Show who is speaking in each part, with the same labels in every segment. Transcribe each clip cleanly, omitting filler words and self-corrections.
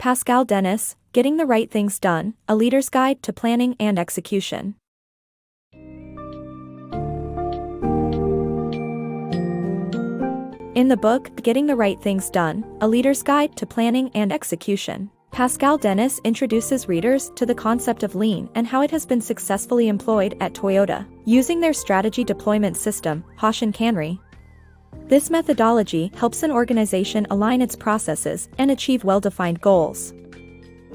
Speaker 1: Pascal Dennis, Getting the Right Things Done, A Leader's Guide to Planning and Execution. In the book, Getting the Right Things Done, A Leader's Guide to Planning and Execution, Pascal Dennis introduces readers to the concept of lean and how it has been successfully employed at Toyota, using their strategy deployment system, Canry. This methodology helps an organization align its processes and achieve well-defined goals.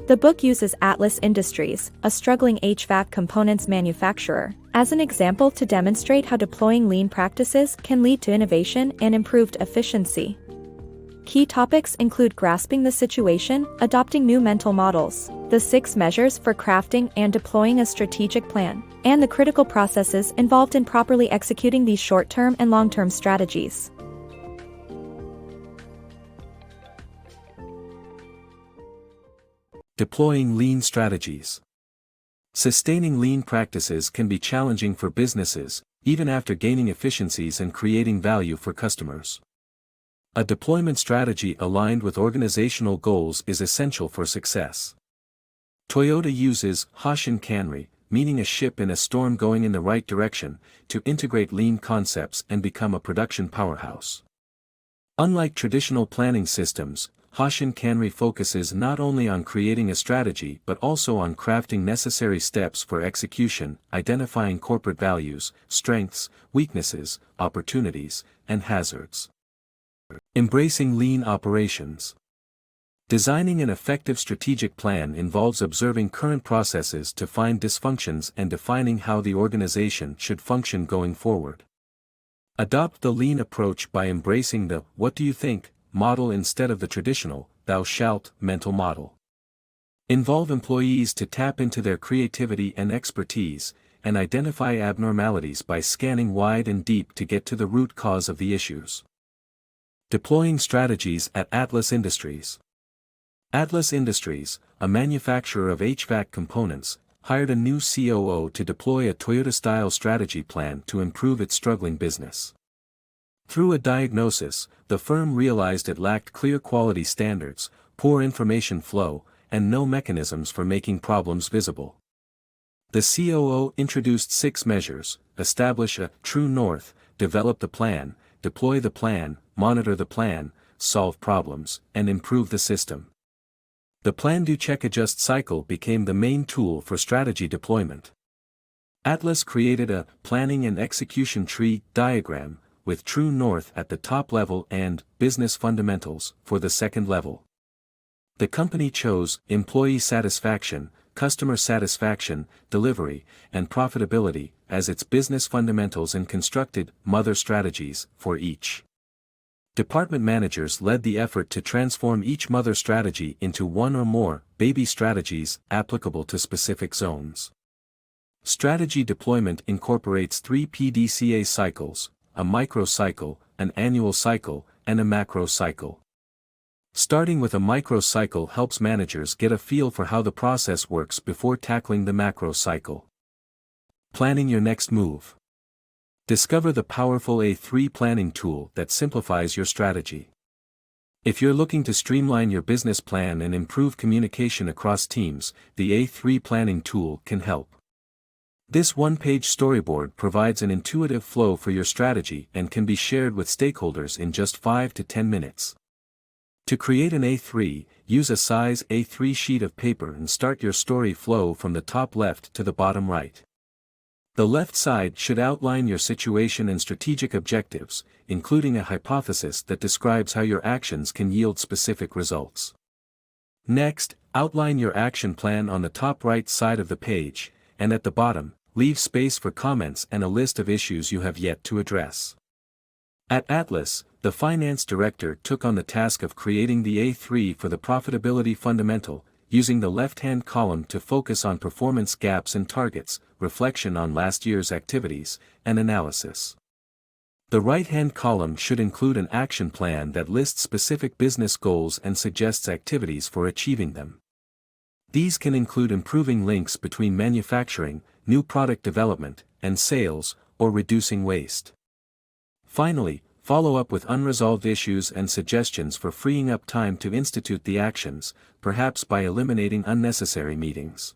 Speaker 1: The book uses Atlas Industries, a struggling HVAC components manufacturer, as an example to demonstrate how deploying lean practices can lead to innovation and improved efficiency. Key topics include grasping the situation, adopting new mental models, the 6 measures for crafting and deploying a strategic plan, and the critical processes involved in properly executing these short-term and long-term strategies.
Speaker 2: Deploying lean strategies. Sustaining lean practices can be challenging for businesses, even after gaining efficiencies and creating value for customers. A deployment strategy aligned with organizational goals is essential for success. Toyota uses Canry, meaning a ship in a storm going in the right direction, to integrate lean concepts and become a production powerhouse. Unlike traditional planning systems, Canry focuses not only on creating a strategy but also on crafting necessary steps for execution, identifying corporate values, strengths, weaknesses, opportunities, and hazards. Embracing lean operations. Designing an effective strategic plan involves observing current processes to find dysfunctions and defining how the organization should function going forward. Adopt the lean approach by embracing the "what do you think" model instead of the traditional "thou shalt" mental model. Involve employees to tap into their creativity and expertise, and identify abnormalities by scanning wide and deep to get to the root cause of the issues. Deploying strategies at Atlas Industries. Atlas Industries, a manufacturer of HVAC components, hired a new COO to deploy a Toyota-style strategy plan to improve its struggling business. Through a diagnosis, the firm realized it lacked clear quality standards, poor information flow, and no mechanisms for making problems visible. The COO introduced 6 measures: establish a true north, develop the plan, deploy the plan, monitor the plan, solve problems, and improve the system. The plan do check adjust cycle became the main tool for strategy deployment. Atlas created a planning and execution tree diagram, with true north at the top level and business fundamentals for the second level. The company chose employee satisfaction, customer satisfaction, delivery, and profitability as its business fundamentals and constructed mother strategies for each. Department managers led the effort to transform each mother strategy into one or more baby strategies applicable to specific zones. Strategy deployment incorporates 3 PDCA cycles: a micro cycle, an annual cycle, and a macro cycle. Starting with a micro cycle helps managers get a feel for how the process works before tackling the macro cycle. Planning your next move. Discover the powerful A3 planning tool that simplifies your strategy. If you're looking to streamline your business plan and improve communication across teams, the A3 planning tool can help. This one-page storyboard provides an intuitive flow for your strategy and can be shared with stakeholders in just 5 to 10 minutes. To create an A3, use a size A3 sheet of paper and start your story flow from the top left to the bottom right. The left side should outline your situation and strategic objectives, including a hypothesis that describes how your actions can yield specific results. Next, outline your action plan on the top right side of the page, and at the bottom, leave space for comments and a list of issues you have yet to address. At Atlas, the finance director took on the task of creating the A3 for the profitability fundamental, using the left-hand column to focus on performance gaps and targets, reflection on last year's activities, and analysis. The right-hand column should include an action plan that lists specific business goals and suggests activities for achieving them. These can include improving links between manufacturing, new product development, and sales, or reducing waste. Finally, follow up with unresolved issues and suggestions for freeing up time to institute the actions, perhaps by eliminating unnecessary meetings.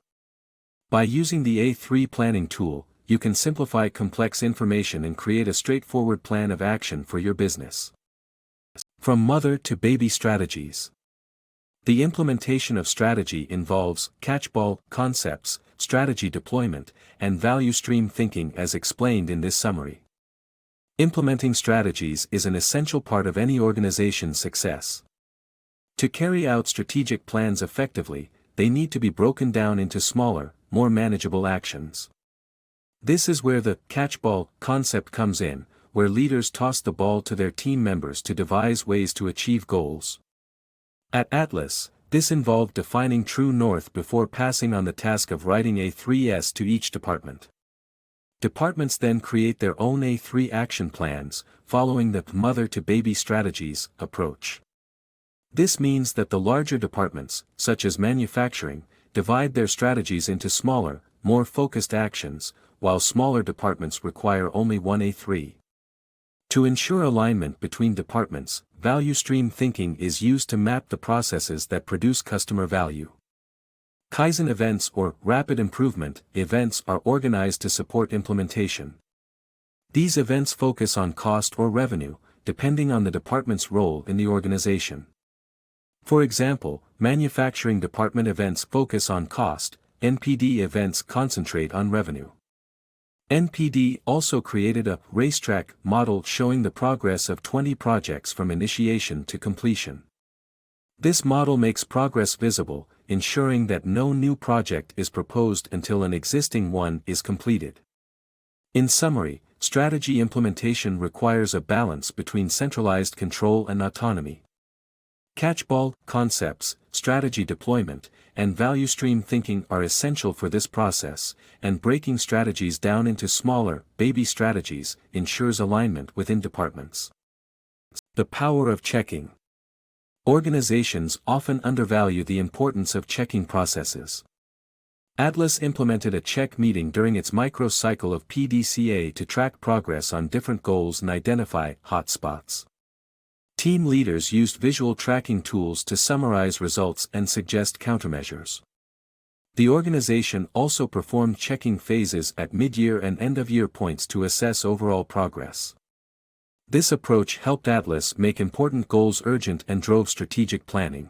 Speaker 2: By using the A3 planning tool, you can simplify complex information and create a straightforward plan of action for your business. From mother to baby strategies. The implementation of strategy involves catchball concepts, strategy deployment, and value stream thinking as explained in this summary. Implementing strategies is an essential part of any organization's success. To carry out strategic plans effectively, they need to be broken down into smaller, more manageable actions. This is where the catchball concept comes in, where leaders toss the ball to their team members to devise ways to achieve goals. At Atlas, this involved defining true north before passing on the task of writing A3s to each department. Departments then create their own A3 action plans, following the mother-to-baby strategies approach. This means that the larger departments, such as manufacturing, divide their strategies into smaller, more focused actions, while smaller departments require only one A3. To ensure alignment between departments, value stream thinking is used to map the processes that produce customer value. Kaizen events or rapid improvement events are organized to support implementation. These events focus on cost or revenue, depending on the department's role in the organization. For example, manufacturing department events focus on cost, NPD events concentrate on revenue. NPD also created a racetrack model showing the progress of 20 projects from initiation to completion. This model makes progress visible, ensuring that no new project is proposed until an existing one is completed. In summary, strategy implementation requires a balance between centralized control and autonomy. Catchball concepts, strategy deployment, and value stream thinking are essential for this process, and breaking strategies down into smaller, baby strategies ensures alignment within departments. The power of checking. Organizations often undervalue the importance of checking processes. Atlas implemented a check meeting during its micro-cycle of PDCA to track progress on different goals and identify hotspots. Team leaders used visual tracking tools to summarize results and suggest countermeasures. The organization also performed checking phases at mid-year and end-of-year points to assess overall progress. This approach helped Atlas make important goals urgent and drove strategic planning.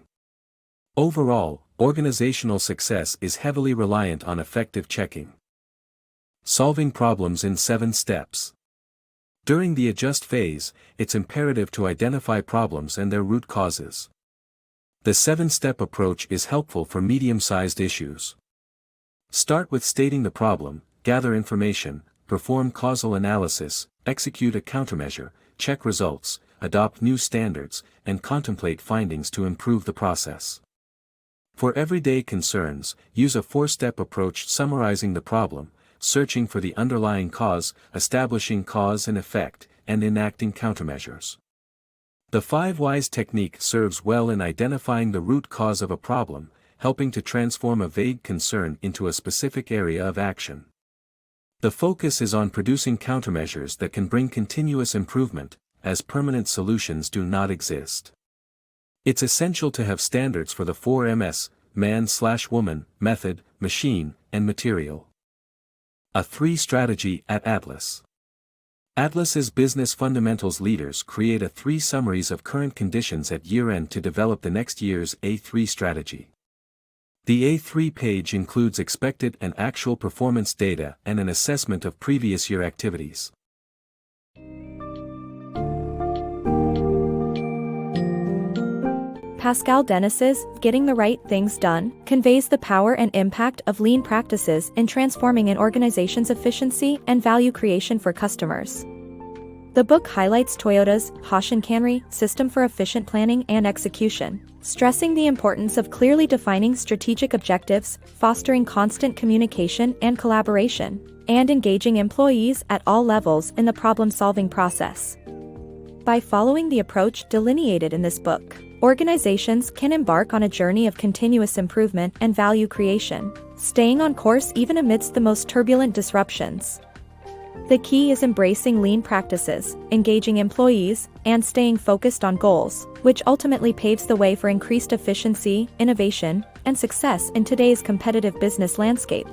Speaker 2: Overall, organizational success is heavily reliant on effective checking. Solving problems in 7 steps. During the adjust phase, it's imperative to identify problems and their root causes. The 7-step approach is helpful for medium-sized issues. Start with stating the problem, gather information, perform causal analysis, execute a countermeasure, check results, adopt new standards, and contemplate findings to improve the process. For everyday concerns, use a 4-step approach summarizing the problem, searching for the underlying cause, establishing cause and effect, and enacting countermeasures. The 5 whys technique serves well in identifying the root cause of a problem, helping to transform a vague concern into a specific area of action. The focus is on producing countermeasures that can bring continuous improvement, as permanent solutions do not exist. It's essential to have standards for the 4 Ms, man/woman, method, machine, and material. A 3 strategy at Atlas. Atlas's business fundamentals leaders create a 3 summaries of current conditions at year-end to develop the next year's A3 strategy. The A3 page includes expected and actual performance data and an assessment of previous year activities.
Speaker 1: Pascal Dennis's Getting the Right Things Done conveys the power and impact of lean practices in transforming an organization's efficiency and value creation for customers. The book highlights Toyota's Hoshinkanri system for efficient planning and execution, stressing the importance of clearly defining strategic objectives, fostering constant communication and collaboration, and engaging employees at all levels in the problem-solving process. By following the approach delineated in this book, organizations can embark on a journey of continuous improvement and value creation, staying on course even amidst the most turbulent disruptions. The key is embracing lean practices, engaging employees, and staying focused on goals, which ultimately paves the way for increased efficiency, innovation, and success in today's competitive business landscape.